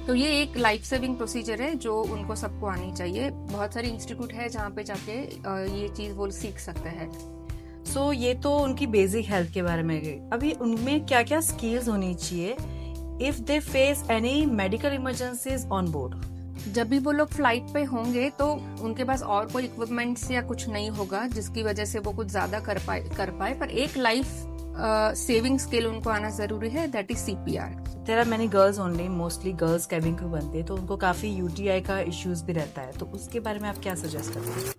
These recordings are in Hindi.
तो ये एक लाइफ सेविंग प्रोसीजर है जो उनको सबको आनी चाहिए। बहुत सारे इंस्टीट्यूट है जहाँ पे जाके ये चीज़ वो सीख सकते हैं। सो ये तो उनकी बेसिक हेल्थ के बारे में गई। अभी उनमें क्या क्या स्किल्स होनी चाहिए if they face any medical emergencies on board? जब भी वो लोग फ्लाइट पे होंगे तो उनके पास और कोई इक्विपमेंट्स या कुछ नहीं होगा जिसकी वजह से वो कुछ ज्यादा कर पाए पर एक लाइफ सेविंग स्किल उनको आना जरूरी है, that is CPR। There are many girls only, mostly girls cabin crew बनते हैं, तो उनको काफी UTI का इश्यूज भी रहता है, तो उसके बारे में आप क्या सजेस्ट करते हैं?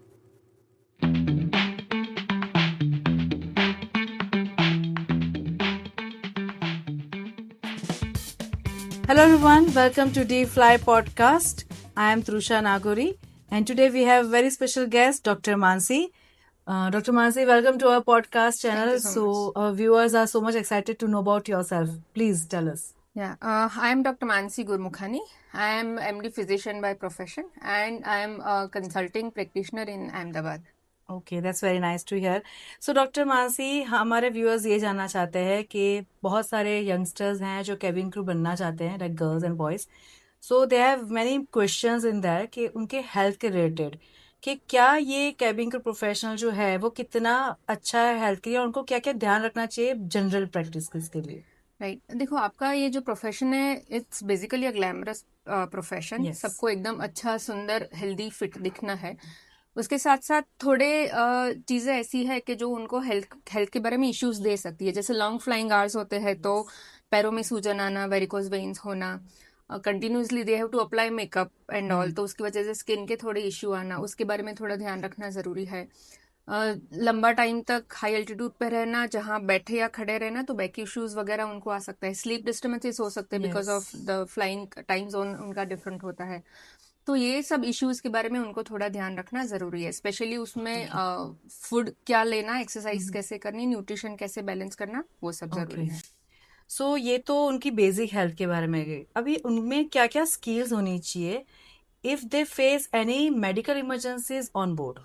Hello everyone, welcome to D-Fly podcast. I am Trusha Nagori and today we have very special guest Dr. Mansi. Dr. Mansi, welcome to our podcast channel. Thank you so much. Our viewers are so much excited to know about yourself. Please tell us. Yeah, I am Dr. Mansi Gurmukhani. I am MD physician by profession and I am a consulting practitioner in Ahmedabad. Okay, that's very nice to hear. So doctor Mansi, हमारे व्यूअर्स ये जानना चाहते हैं कि बहुत सारे यंगस्टर्स हैं जो कैबिन क्रू बनना चाहते हैं, like girls and boys. So they have many questions in that कि उनके हेल्थ के रिलेटेड, कि क्या ये कैबिन क्रू प्रोफेशनल जो है वो कितना अच्छा है हेल्थ के लिए, और उनको क्या क्या ध्यान रखना चाहिए जनरल प्रैक्टिस के लिए? राइट, देखो आपका ये जो प्रोफेशन है it's basically a glamorous profession. Yes. सबको एकदम अच्छा, सुंदर, हेल्दी, फिट दिखना है। उसके साथ साथ थोड़े चीज़ें ऐसी है कि जो उनको हेल्थ के बारे में इश्यूज दे सकती है। जैसे लॉन्ग फ्लाइंग आवर्स होते हैं तो पैरों में सूजन आना, वेरिकोज वेन्स होना, continuously they have to apply makeup and all, तो उसकी वजह से स्किन के थोड़े इश्यू आना, उसके बारे में थोड़ा ध्यान रखना ज़रूरी है। लंबा टाइम तक हाई एल्टीट्यूड पे रहना, जहाँ बैठे या खड़े रहना, तो बैक इश्यूज वगैरह उनको आ सकता है। स्लीप डिस्टर्बेंसेस हो सकते हैं because of the flying time zone उनका डिफरेंट होता है। तो ये सब इश्यूज के बारे में उनको थोड़ा ध्यान रखना जरूरी है। स्पेशली उसमें फूड क्या लेना, एक्सरसाइज कैसे करनी, न्यूट्रिशन कैसे बैलेंस करना, वो सब जरूरी है। सो ये तो उनकी बेसिक हेल्थ के बारे में गई। अभी उनमें क्या क्या स्किल्स होनी चाहिए if they face any medical emergencies on board?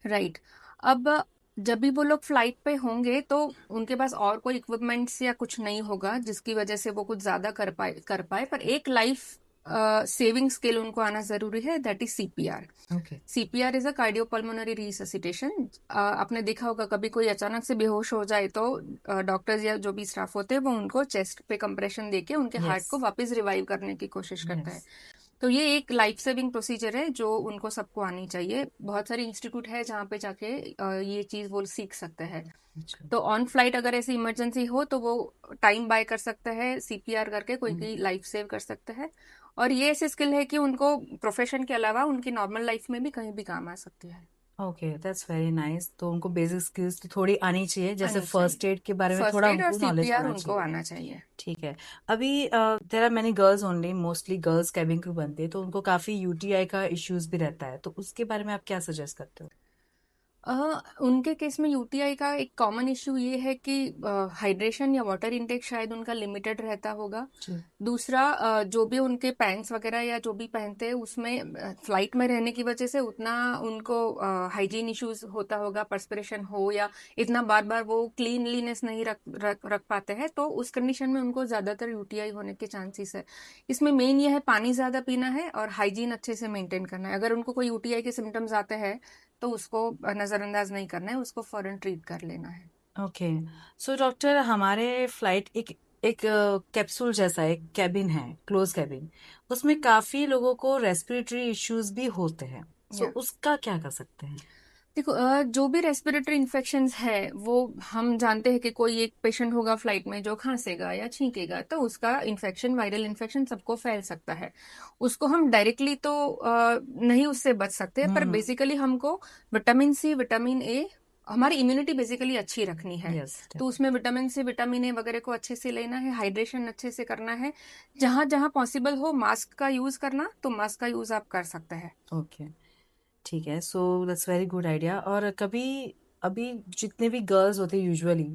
Right, अब जब भी वो लोग फ्लाइट पे होंगे तो उनके पास और कोई इक्विपमेंट्स या कुछ नहीं होगा जिसकी वजह से वो कुछ ज्यादा कर पाए पर एक लाइफ सेविंग स्किल उनको आना जरूरी है, that is CPR। Okay. CPR is a cardiopulmonary resuscitation. आपने देखा होगा कभी कोई अचानक से बेहोश हो जाए तो डॉक्टर्स या जो भी स्टाफ होते हैं वो उनको चेस्ट पे कंप्रेशन देके उनके हार्ट को वापस रिवाइव करने की कोशिश करता है। तो ये एक लाइफ सेविंग प्रोसीजर है जो उनको सबको आनी चाहिए। बहुत सारे इंस्टीट्यूट है जहाँ पे जाके ये चीज वो सीख सकते हैं। तो ऑन फ्लाइट अगर ऐसी इमरजेंसी हो तो वो टाइम बाय कर सकते हैं, CPR करके कोई की लाइफ सेव कर सकते हैं। और ये ऐसी स्किल है कि उनको प्रोफेशन के अलावा उनकी नॉर्मल लाइफ में भी कहीं भी काम आ सकती है। Okay, that's very nice. तो उनको बेसिक स्किल्स तो थोड़ी आनी चाहिए, जैसे आनी फर्स्ट एड के बारे में फर्स्ट थोड़ा एड और उनको नॉलेज CPR होना उनको चाहिए। आना चाहिए। ठीक है। अभी there are many girls only, mostly girls cabin crew बनते हैं, तो उनको काफी UTI का इश्यूज भी रहता है, तो उसके बारे में आप क्या सजेस्ट करते हो? उनके केस में UTI का एक कॉमन इश्यू ये है कि हाइड्रेशन या वाटर इनटेक शायद उनका लिमिटेड रहता होगा। दूसरा, जो भी उनके पैंट्स वगैरह या जो भी पहनते हैं उसमें फ्लाइट में रहने की वजह से उतना उनको हाइजीन इश्यूज होता होगा, पर्सपिरेशन हो या इतना बार बार वो क्लीनलीनेस नहीं रख पाते हैं, तो उस कंडीशन में उनको ज्यादातर UTI होने के चांसेस है। इसमें मेन ये है पानी ज्यादा पीना है और हाइजीन अच्छे से मेंटेन करना है। अगर उनको कोई UTI के सिम्टम्स आते हैं तो उसको नजरअंदाज नहीं करना है, उसको फौरन ट्रीट कर लेना है। ओके। सो डॉक्टर, हमारे फ्लाइट एक एक कैप्सूल जैसा एक कैबिन है, क्लोज कैबिन, उसमें काफी लोगों को रेस्पिरेटरी इश्यूज भी होते हैं, सो या उसका क्या कर सकते हैं? देखो, जो भी रेस्पिरेटरी इन्फेक्शंस है वो हम जानते हैं कि कोई एक पेशेंट होगा फ्लाइट में जो खांसेगा या छींकेगा तो उसका इन्फेक्शन, वायरल इन्फेक्शन सबको फैल सकता है। उसको हम डायरेक्टली तो नहीं उससे बच सकते, पर बेसिकली हमको विटामिन C, विटामिन A, हमारी इम्यूनिटी बेसिकली अच्छी रखनी है। यस। तो उसमें विटामिन C, विटामिन A वगैरह को अच्छे से लेना है, हाइड्रेशन अच्छे से करना है। जहां जहां पॉसिबल हो मास्क का यूज करना, तो मास्क का यूज आप कर सकते हैं। ओके, ठीक है। So that's very good idea. और कभी अभी जितने भी गर्ल्स होते हैं यूजुअली,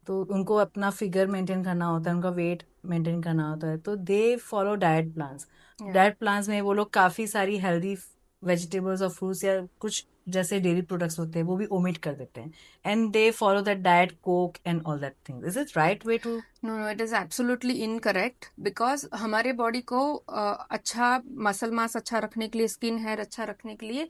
तो उनको अपना फिगर मेंटेन करना होता है, उनका वेट मेंटेन करना होता है, तो दे फॉलो डाइट प्लान्स। या डाइट प्लान्स में वो लोग काफ़ी सारी हेल्दी वेजिटेबल्स और फ्रूट्स या कुछ जैसे डेयरी प्रोडक्ट्स होते हैं वो भी ओमिट कर देते हैं, and they follow that diet, coke and all that thing. Is it right way to? No no, it is absolutely incorrect, because हमारे बॉडी को अच्छा मसल मास अच्छा रखने के लिए, स्किन हेयर अच्छा रखने के लिए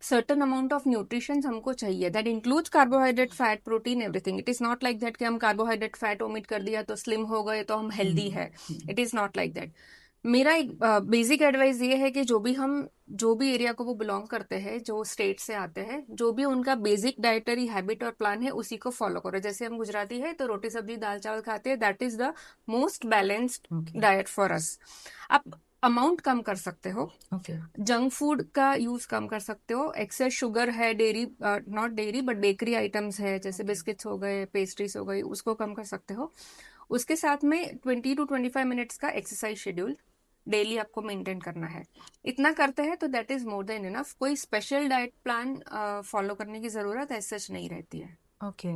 सर्टन अमाउंट ऑफ न्यूट्रिशन हमको चाहिए. That includes carbohydrate, fat, protein, everything. It is not like that कि हम कार्बोहाइड्रेट फैट ओमिट कर दिया तो स्लिम हो गए तो हम हेल्दी है. It is not like that. मेरा एक बेसिक एडवाइस ये है कि जो भी एरिया को वो बिलोंग करते हैं, जो स्टेट से आते हैं, जो भी उनका बेसिक डाइटरी हैबिट और प्लान है उसी को फॉलो करो. जैसे हम गुजराती है तो रोटी सब्जी दाल चावल खाते हैं, that is the most balanced Okay. Diet for us. आप अमाउंट कम कर सकते हो, Okay. जंक फूड का यूज कम कर सकते हो. एक्सेस शुगर है, dairy, not dairy but bakery items है, जैसे बिस्किट्स हो गए, पेस्ट्रीज हो गई, उसको कम कर सकते हो. उसके साथ में 20 to 25 मिनट्स का एक्सरसाइज शेड्यूल डेली आपको मेंटेन करना है. इतना करते हैं तो that is more than enough. कोई स्पेशल डाइट प्लान फॉलो करने की जरूरत ऐसे सच नहीं रहती है. Okay,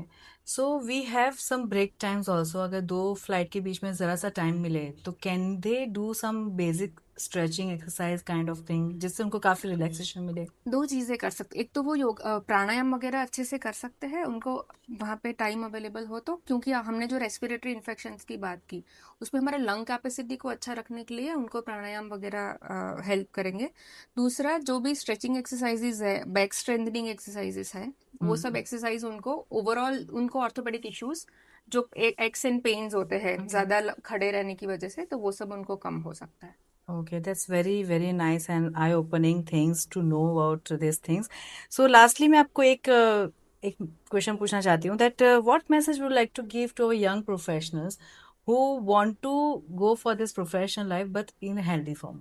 so we have some break times also. अगर दो फ्लाइट के बीच में ज़रा सा टाइम मिले तो can they do some basic stretching exercise kind of thing जिससे उनको काफ़ी रिलैक्सेशन मिले? दो चीजें कर सकते. एक तो वो योग प्राणायाम वगैरह अच्छे से कर सकते हैं, उनको वहाँ पे टाइम अवेलेबल हो तो. क्योंकि हमने जो रेस्पिरेटरी इन्फेक्शंस की बात की उसमें हमारे लंग कैपेसिटी को अच्छा रखने के लिए उनको प्राणायाम वगैरह हेल्प करेंगे. दूसरा, जो भी स्ट्रेचिंग एक्सरसाइजेज है, बैक स्ट्रेंथनिंग एक्सरसाइजेस है, वो सब एक्सरसाइज उनको ओवरऑल उनको ऑर्थोपेडिक इश्यूज जो एक्स एंड पेन्स होते हैं ज्यादा खड़े रहने की वजह से, तो वो सब उनको कम हो सकता है. Okay, that's very very nice and eye-opening things to know about these things. So lastly, मैं आपको एक क्वेश्चन पूछना चाहती हूँ that what message would you like to give to our young professionals who want to go for this professional life but in a healthy form?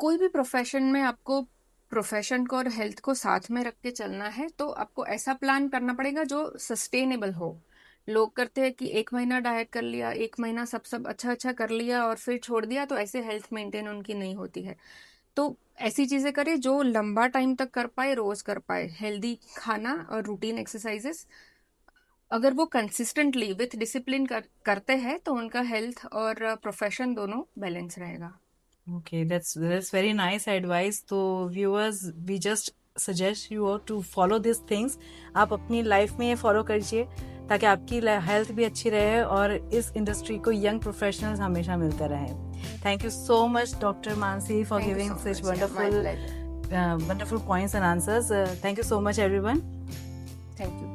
कोई भी प्रोफेशन में आपको प्रोफेशन को और हेल्थ को साथ में रख के चलना है तो आपको ऐसा प्लान करना पड़ेगा जो सस्टेनेबल हो. लोग करते हैं कि 1 महीना डाइट कर लिया, 1 महीना सब अच्छा अच्छा कर लिया और फिर छोड़ दिया, तो ऐसे हेल्थ मेंटेन उनकी नहीं होती है. तो ऐसी चीजें करें जो लंबा टाइम तक कर पाए, रोज कर पाए. हेल्दी खाना और रूटीन एक्सरसाइजेस अगर वो कंसिस्टेंटली विथ डिसिप्लिन करते हैं तो उनका हेल्थ और प्रोफेशन दोनों बैलेंस रहेगा. Okay, that's very nice advice. तो viewers, we just suggest you all to follow these things. आप अपनी लाइफ में ये फॉलो करिए ताकि आपकी हेल्थ भी अच्छी रहे और इस इंडस्ट्री को यंग प्रोफेशनल्स हमेशा मिलते रहें. Thank you so much doctor Mansi for Thank you giving so such much. Yeah, my wonderful pleasure. wonderful points and answers. Thank you so much everyone. Thank you.